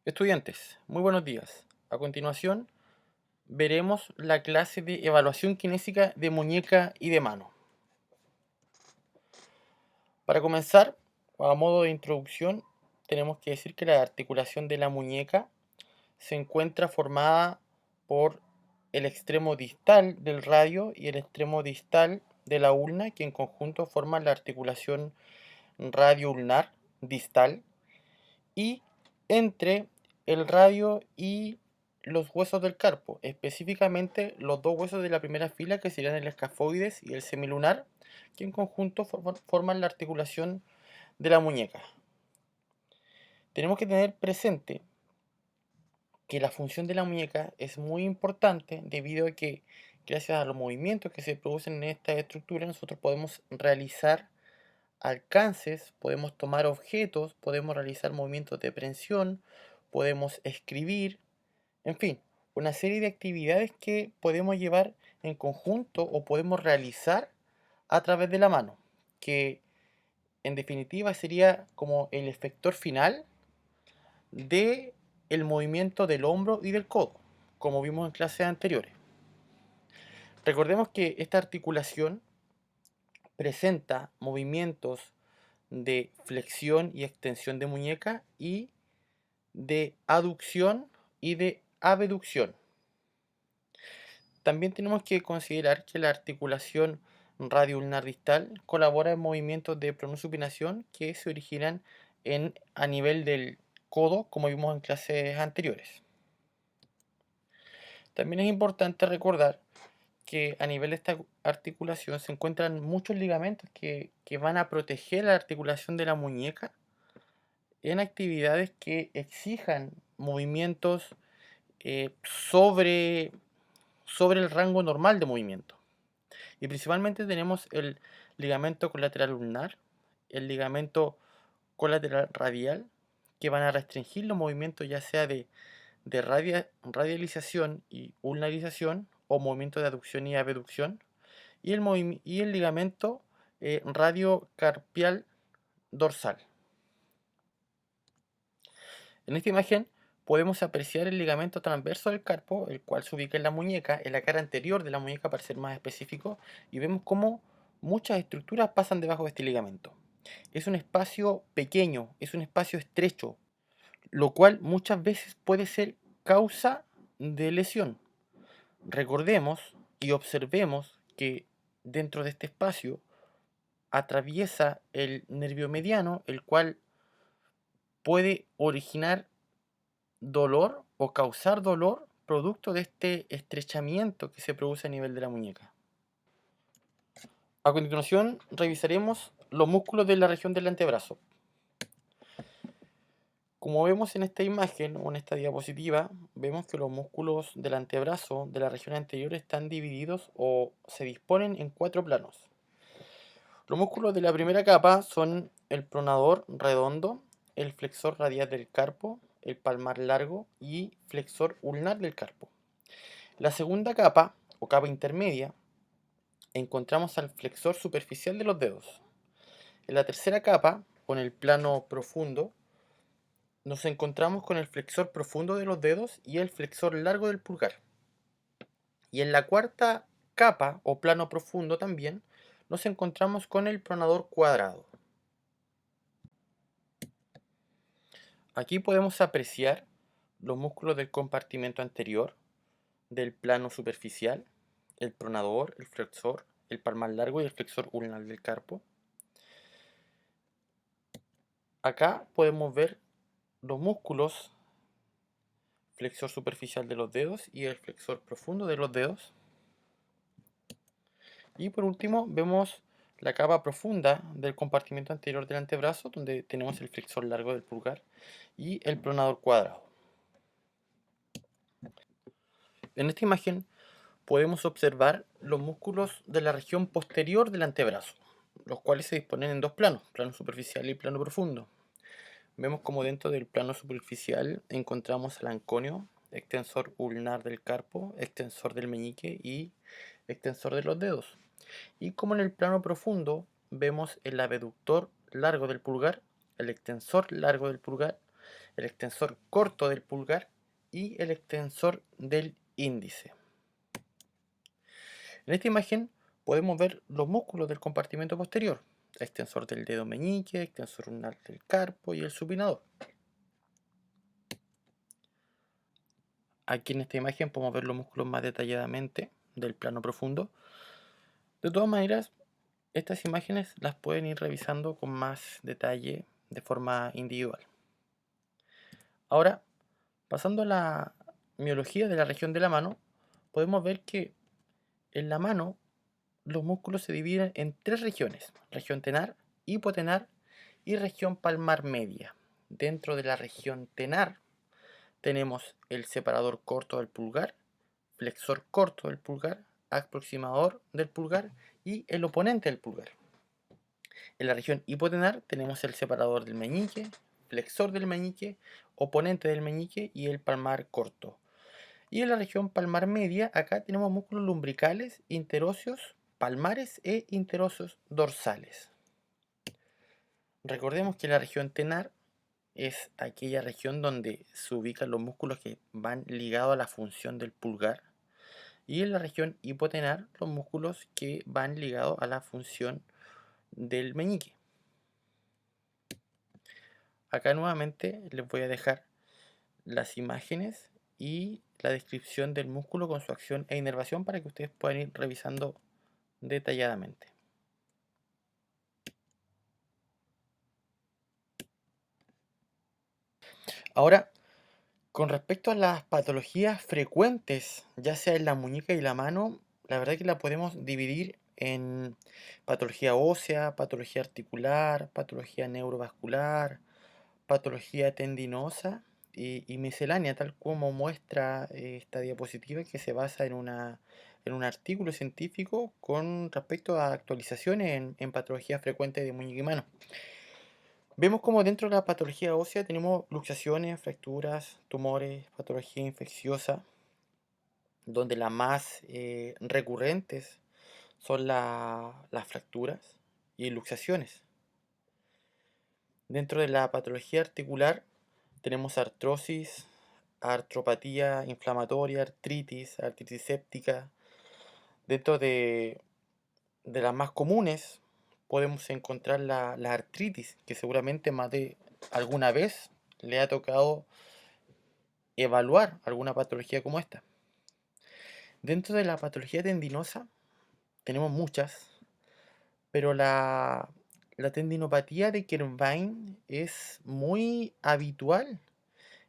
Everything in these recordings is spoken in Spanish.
Estudiantes, muy buenos días. A continuación, veremos la clase de evaluación kinésica de muñeca y de mano. Para comenzar, a modo de introducción, tenemos que decir que la articulación de la muñeca se encuentra formada por el extremo distal del radio y el extremo distal de la ulna, que en conjunto forman la articulación radio-ulnar distal, y entre el radio y los huesos del carpo, específicamente los dos huesos de la primera fila que serían el escafoides y el semilunar, que en conjunto forman la articulación de la muñeca. Tenemos que tener presente que la función de la muñeca es muy importante debido a que gracias a los movimientos que se producen en esta estructura nosotros podemos realizar alcances, podemos tomar objetos, podemos realizar movimientos de prensión, podemos escribir, en fin, una serie de actividades que podemos llevar en conjunto o podemos realizar a través de la mano, que en definitiva sería como el efector final de el movimiento del hombro y del codo, como vimos en clases anteriores. Recordemos que esta articulación presenta movimientos de flexión y extensión de muñeca y de aducción y de abducción. También tenemos que considerar que la articulación radioulnar distal colabora en movimientos de pronosupinación que se originan a nivel del codo, como vimos en clases anteriores. También es importante recordar que a nivel de esta articulación se encuentran muchos ligamentos que van a proteger la articulación de la muñeca en actividades que exijan movimientos sobre el rango normal de movimiento. Y principalmente tenemos el ligamento colateral ulnar, el ligamento colateral radial, que van a restringir los movimientos ya sea de radialización y ulnarización o movimientos de aducción y abducción, y el ligamento radiocarpial dorsal. En esta imagen podemos apreciar el ligamento transverso del carpo, el cual se ubica en la muñeca, en la cara anterior de la muñeca para ser más específico, y vemos cómo muchas estructuras pasan debajo de este ligamento. Es un espacio pequeño, es un espacio estrecho, lo cual muchas veces puede ser causa de lesión. Recordemos y observemos que dentro de este espacio atraviesa el nervio mediano, el cual puede originar dolor o causar dolor producto de este estrechamiento que se produce a nivel de la muñeca. A continuación revisaremos los músculos de la región del antebrazo. Como vemos en esta imagen o en esta diapositiva, vemos que los músculos del antebrazo de la región anterior están divididos o se disponen en 4 planos. Los músculos de la primera capa son el pronador redondo, el flexor radial del carpo, el palmar largo y flexor ulnar del carpo. La segunda capa, o capa intermedia, encontramos al flexor superficial de los dedos. En la tercera capa, con el plano profundo, nos encontramos con el flexor profundo de los dedos y el flexor largo del pulgar. Y en la cuarta capa, o plano profundo también, nos encontramos con el pronador cuadrado. Aquí podemos apreciar los músculos del compartimento anterior, del plano superficial, el pronador, el flexor, el palmar largo y el flexor ulnar del carpo. Acá podemos ver los músculos flexor superficial de los dedos y el flexor profundo de los dedos. Y por último vemos la capa profunda del compartimento anterior del antebrazo, donde tenemos el flexor largo del pulgar y el pronador cuadrado. En esta imagen podemos observar los músculos de la región posterior del antebrazo, los cuales se disponen en dos planos, plano superficial y plano profundo. Vemos como dentro del plano superficial encontramos el anconio, extensor ulnar del carpo, extensor del meñique y extensor de los dedos. Y como en el plano profundo vemos el abductor largo del pulgar, el extensor largo del pulgar, el extensor corto del pulgar y el extensor del índice. En esta imagen podemos ver los músculos del compartimento posterior, el extensor del dedo meñique, el extensor ulnar del carpo y el supinador. Aquí en esta imagen podemos ver los músculos más detalladamente del plano profundo. De todas maneras, estas imágenes las pueden ir revisando con más detalle de forma individual. Ahora, pasando a la miología de la región de la mano, podemos ver que en la mano los músculos se dividen en tres regiones: región tenar, hipotenar y región palmar media. Dentro de la región tenar tenemos el separador corto del pulgar, flexor corto del pulgar, aproximador del pulgar y el oponente del pulgar. En la región hipotenar tenemos el separador del meñique, flexor del meñique, oponente del meñique y el palmar corto. Y en la región palmar media, acá tenemos músculos lumbricales, interóseos, palmares e interóseos dorsales. Recordemos que la región tenar es aquella región donde se ubican los músculos que van ligados a la función del pulgar, y en la región hipotenar los músculos que van ligados a la función del meñique. Acá nuevamente les voy a dejar las imágenes y la descripción del músculo con su acción e inervación para que ustedes puedan ir revisando detalladamente. Ahora, con respecto a las patologías frecuentes, ya sea en la muñeca y la mano, la verdad que la podemos dividir en patología ósea, patología articular, patología neurovascular, patología tendinosa y miscelánea, tal como muestra esta diapositiva, que se basa en un artículo científico con respecto a actualizaciones en patologías frecuentes de muñeca y mano. Vemos como dentro de la patología ósea tenemos luxaciones, fracturas, tumores, patología infecciosa, donde las más recurrentes son las fracturas y luxaciones. Dentro de la patología articular tenemos artrosis, artropatía inflamatoria, artritis séptica. Dentro de las más comunes podemos encontrar la artritis, que seguramente más de alguna vez le ha tocado evaluar alguna patología como esta. Dentro de la patología tendinosa tenemos muchas, pero la tendinopatía de Kervine es muy habitual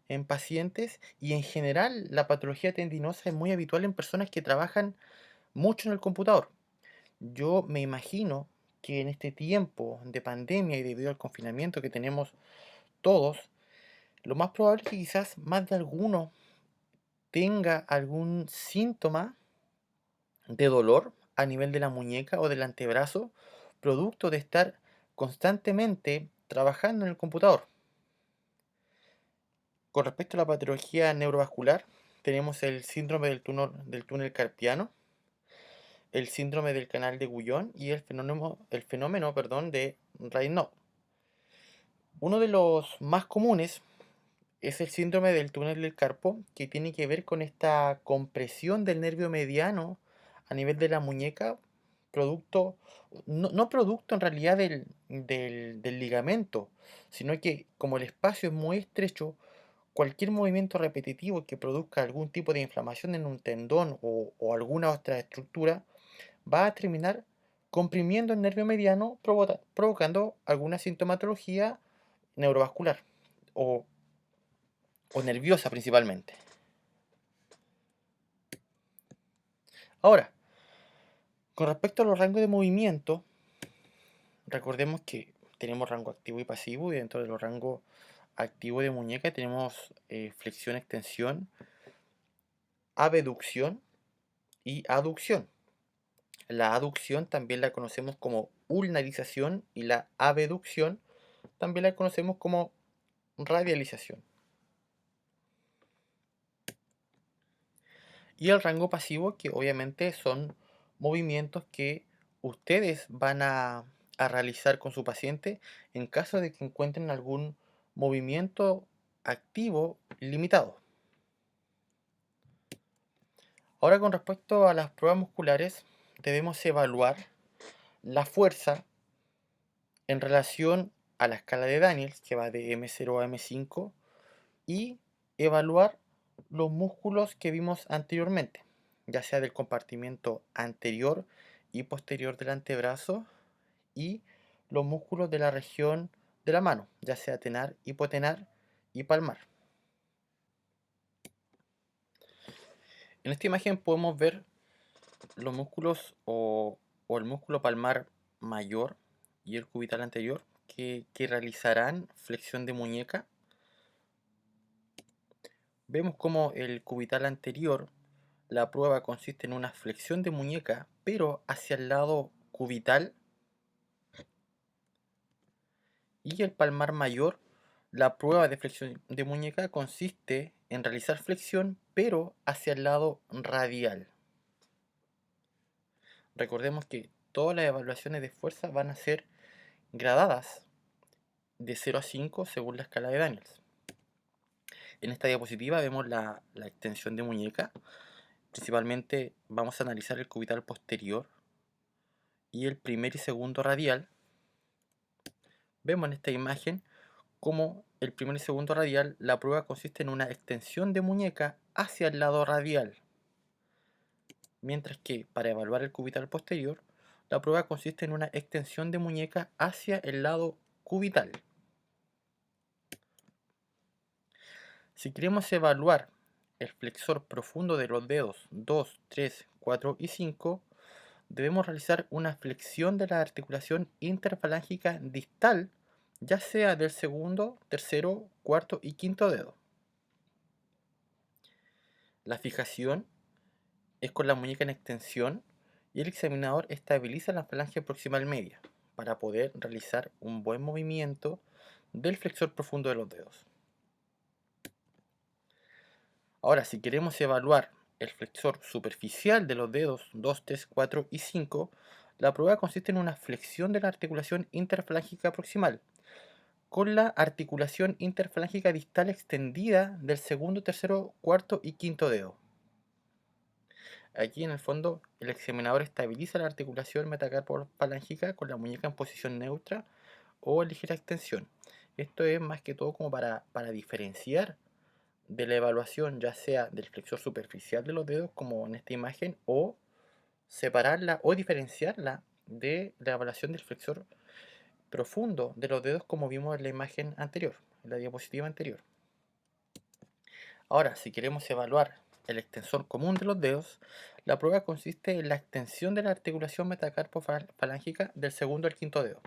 en pacientes, y en general la patología tendinosa es muy habitual en personas que trabajan mucho en el computador. Yo me imagino que en este tiempo de pandemia y debido al confinamiento que tenemos todos, lo más probable es que quizás más de alguno tenga algún síntoma de dolor a nivel de la muñeca o del antebrazo, producto de estar constantemente trabajando en el computador. Con respecto a la patología neurovascular, tenemos el síndrome del túnel carpiano, el síndrome del canal de Guyon y el fenómeno de Raynaud. Uno de los más comunes es el síndrome del túnel del carpo, que tiene que ver con esta compresión del nervio mediano a nivel de la muñeca, producto, no producto en realidad del ligamento, sino que como el espacio es muy estrecho, cualquier movimiento repetitivo que produzca algún tipo de inflamación en un tendón o alguna otra estructura va a terminar comprimiendo el nervio mediano, provocando alguna sintomatología neurovascular o, o nerviosa principalmente. Ahora, con respecto a los rangos de movimiento, recordemos que tenemos rango activo y pasivo, y dentro de los rangos activos de muñeca tenemos flexión, extensión, abducción y aducción. La aducción también la conocemos como ulnarización y la abducción también la conocemos como radialización. Y el rango pasivo, que obviamente son movimientos que ustedes van a realizar con su paciente en caso de que encuentren algún movimiento activo limitado. Ahora, con respecto a las pruebas musculares, debemos evaluar la fuerza en relación a la escala de Daniels, que va de M0 a M5, y evaluar los músculos que vimos anteriormente, ya sea del compartimiento anterior y posterior del antebrazo, y los músculos de la región de la mano, ya sea tenar, hipotenar y palmar. En esta imagen podemos ver los músculos o el músculo palmar mayor y el cubital anterior que realizarán flexión de muñeca. Vemos como el cubital anterior, la prueba consiste en una flexión de muñeca, pero hacia el lado cubital, y el palmar mayor, la prueba de flexión de muñeca consiste en realizar flexión, pero hacia el lado radial. Recordemos que todas las evaluaciones de fuerza van a ser gradadas de 0 a 5 según la escala de Daniels. En esta diapositiva vemos la extensión de muñeca. Principalmente vamos a analizar el cubital posterior y el primer y segundo radial. Vemos en esta imagen como el primer y segundo radial, la prueba consiste en una extensión de muñeca hacia el lado radial, mientras que para evaluar el cubital posterior, la prueba consiste en una extensión de muñeca hacia el lado cubital. Si queremos evaluar el flexor profundo de los dedos 2, 3, 4 y 5, debemos realizar una flexión de la articulación interfalángica distal, ya sea del segundo, tercero, cuarto y quinto dedo. La fijación es con la muñeca en extensión y el examinador estabiliza la falange proximal media para poder realizar un buen movimiento del flexor profundo de los dedos. Ahora, si queremos evaluar el flexor superficial de los dedos 2, 3, 4 y 5, la prueba consiste en una flexión de la articulación interfalángica proximal con la articulación interfalángica distal extendida del segundo, tercero, cuarto y quinto dedo. Aquí en el fondo el examinador estabiliza la articulación metacarpofalángica con la muñeca en posición neutra o en ligera extensión. Esto es más que todo como para diferenciar de la evaluación, ya sea del flexor superficial de los dedos, como en esta imagen, o separarla o diferenciarla de la evaluación del flexor profundo de los dedos, como vimos en la imagen anterior, en la diapositiva anterior. Ahora, si queremos evaluar el extensor común de los dedos, la prueba consiste en la extensión de la articulación metacarpofalángica del segundo al quinto dedo.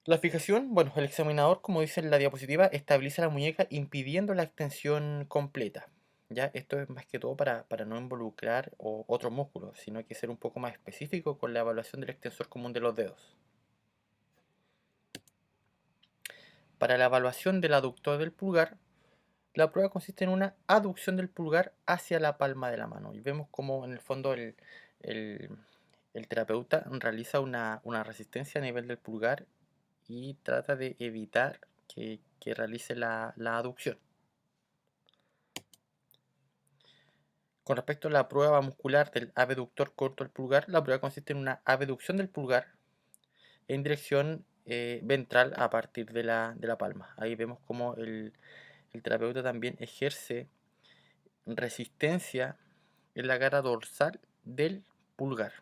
La fijación, bueno, el examinador, como dice en la diapositiva, estabiliza la muñeca impidiendo la extensión completa. ¿Ya? Esto es más que todo para no involucrar otros músculos, sino que ser un poco más específico con la evaluación del extensor común de los dedos. Para la evaluación del aductor del pulgar, la prueba consiste en una aducción del pulgar hacia la palma de la mano. Y vemos como en el fondo el- el terapeuta realiza una resistencia a nivel del pulgar y trata de evitar que realice la aducción. Con respecto a la prueba muscular del abductor corto del pulgar, la prueba consiste en una abducción del pulgar en dirección ventral a partir de la palma. Ahí vemos como el terapeuta también ejerce resistencia en la cara dorsal del pulgar.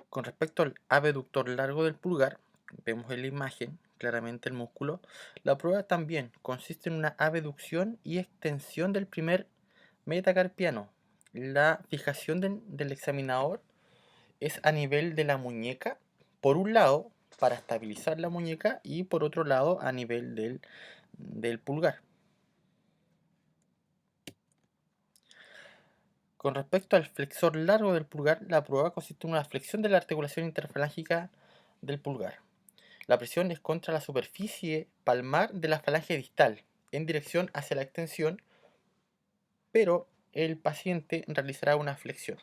Con respecto al abductor largo del pulgar, vemos en la imagen claramente el músculo. La prueba también consiste en una abducción y extensión del primer metacarpiano. La fijación del examinador es a nivel de la muñeca, por un lado, para estabilizar la muñeca, y por otro lado, a nivel del pulgar. Con respecto al flexor largo del pulgar, la prueba consiste en una flexión de la articulación interfalángica del pulgar. La presión es contra la superficie palmar de la falange distal, en dirección hacia la extensión, pero el paciente realizará una flexión.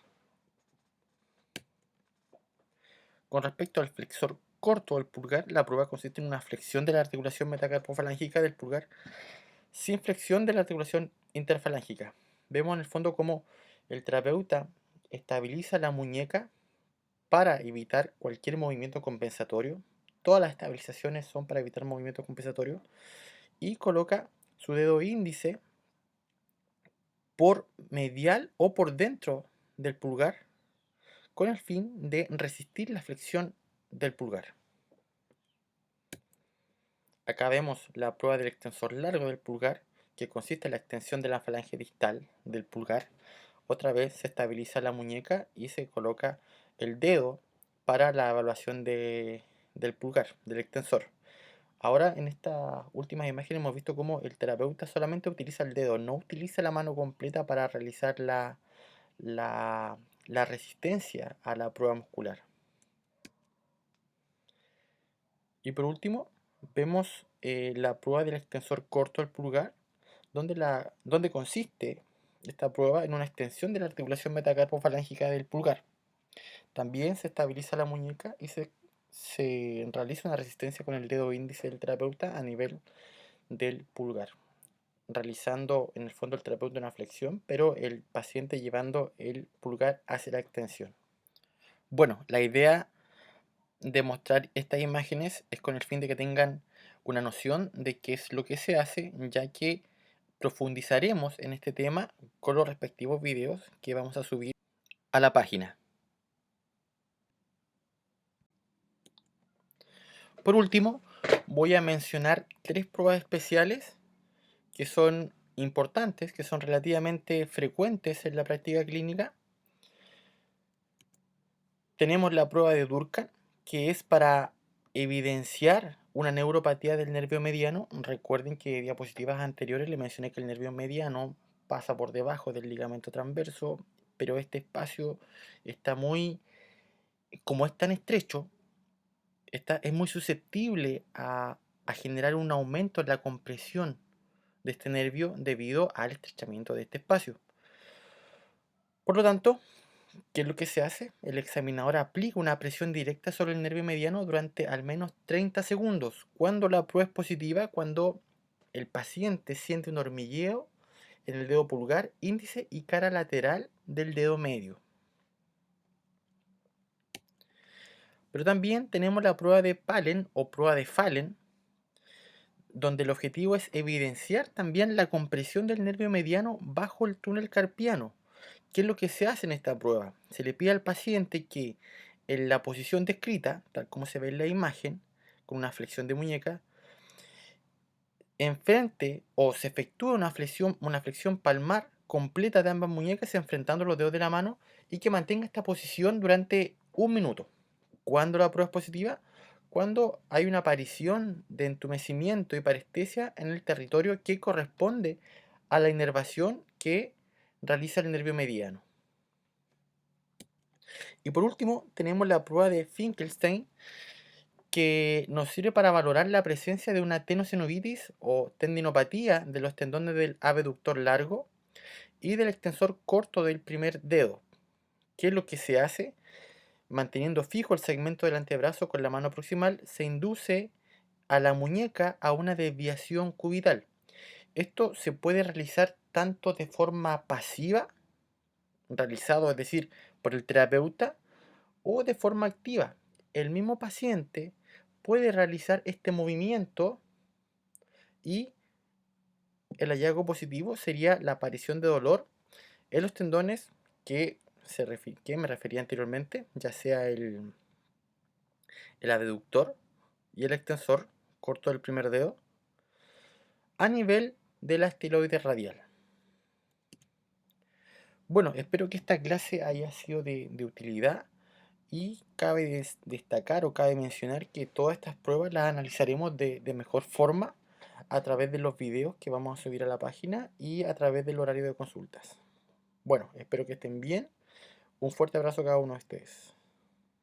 Con respecto al flexor corto del pulgar, la prueba consiste en una flexión de la articulación metacarpofalángica del pulgar sin flexión de la articulación interfalángica. Vemos en el fondo cómo el terapeuta estabiliza la muñeca para evitar cualquier movimiento compensatorio. Todas las estabilizaciones son para evitar movimiento compensatorio. Y coloca su dedo índice por medial o por dentro del pulgar con el fin de resistir la flexión del pulgar. Acá vemos la prueba del extensor largo del pulgar, que consiste en la extensión de la falange distal del pulgar. Otra vez se estabiliza la muñeca y se coloca el dedo para la evaluación del pulgar, del extensor. Ahora en estas últimas imágenes hemos visto cómo el terapeuta solamente utiliza el dedo, no utiliza la mano completa para realizar la resistencia a la prueba muscular. Y por último, vemos la prueba del extensor corto del pulgar, donde consiste esta prueba en una extensión de la articulación metacarpofalángica del pulgar. También se estabiliza la muñeca y se realiza una resistencia con el dedo índice del terapeuta a nivel del pulgar, realizando en el fondo el terapeuta una flexión, pero el paciente llevando el pulgar hacia la extensión. Bueno, la idea de mostrar estas imágenes es con el fin de que tengan una noción de qué es lo que se hace, ya que profundizaremos en este tema con los respectivos videos que vamos a subir a la página. Por último, voy a mencionar 3 pruebas especiales que son importantes, que son relativamente frecuentes en la práctica clínica. Tenemos la prueba de Durkheim, que es para evidenciar una neuropatía del nervio mediano. Recuerden que en diapositivas anteriores les mencioné que el nervio mediano pasa por debajo del ligamento transverso, pero este espacio está como es tan estrecho, es muy susceptible a generar un aumento en la compresión de este nervio debido al estrechamiento de este espacio. Por lo tanto, ¿qué es lo que se hace? El examinador aplica una presión directa sobre el nervio mediano durante al menos 30 segundos. Cuando la prueba es positiva, cuando el paciente siente un hormigueo en el dedo pulgar, índice y cara lateral del dedo medio. Pero también tenemos la prueba de Palen o prueba de Fallen, donde el objetivo es evidenciar también la compresión del nervio mediano bajo el túnel carpiano. ¿Qué es lo que se hace en esta prueba? Se le pide al paciente que en la posición descrita, tal como se ve en la imagen, con una flexión de muñeca, enfrente o se efectúe una flexión palmar completa de ambas muñecas enfrentando los dedos de la mano y que mantenga esta posición durante 1 minuto. ¿Cuándo la prueba es positiva? Cuando hay una aparición de entumecimiento y parestesia en el territorio que corresponde a la inervación que realiza el nervio mediano. Y por último, tenemos la prueba de Finkelstein, que nos sirve para valorar la presencia de una tenosinovitis o tendinopatía de los tendones del abductor largo y del extensor corto del primer dedo. ¿Qué es lo que se hace? Manteniendo fijo el segmento del antebrazo con la mano proximal, se induce a la muñeca a una desviación cubital. Esto se puede realizar tanto de forma pasiva, realizado, es decir, por el terapeuta, o de forma activa. El mismo paciente puede realizar este movimiento y el hallazgo positivo sería la aparición de dolor en los tendones que me refería anteriormente, ya sea el abductor y el extensor corto del primer dedo, a nivel de la estiloide radial. Bueno, espero que esta clase haya sido de utilidad y cabe destacar o cabe mencionar que todas estas pruebas las analizaremos de mejor forma a través de los videos que vamos a subir a la página y a través del horario de consultas. Bueno, espero que estén bien. Un fuerte abrazo a cada uno de ustedes.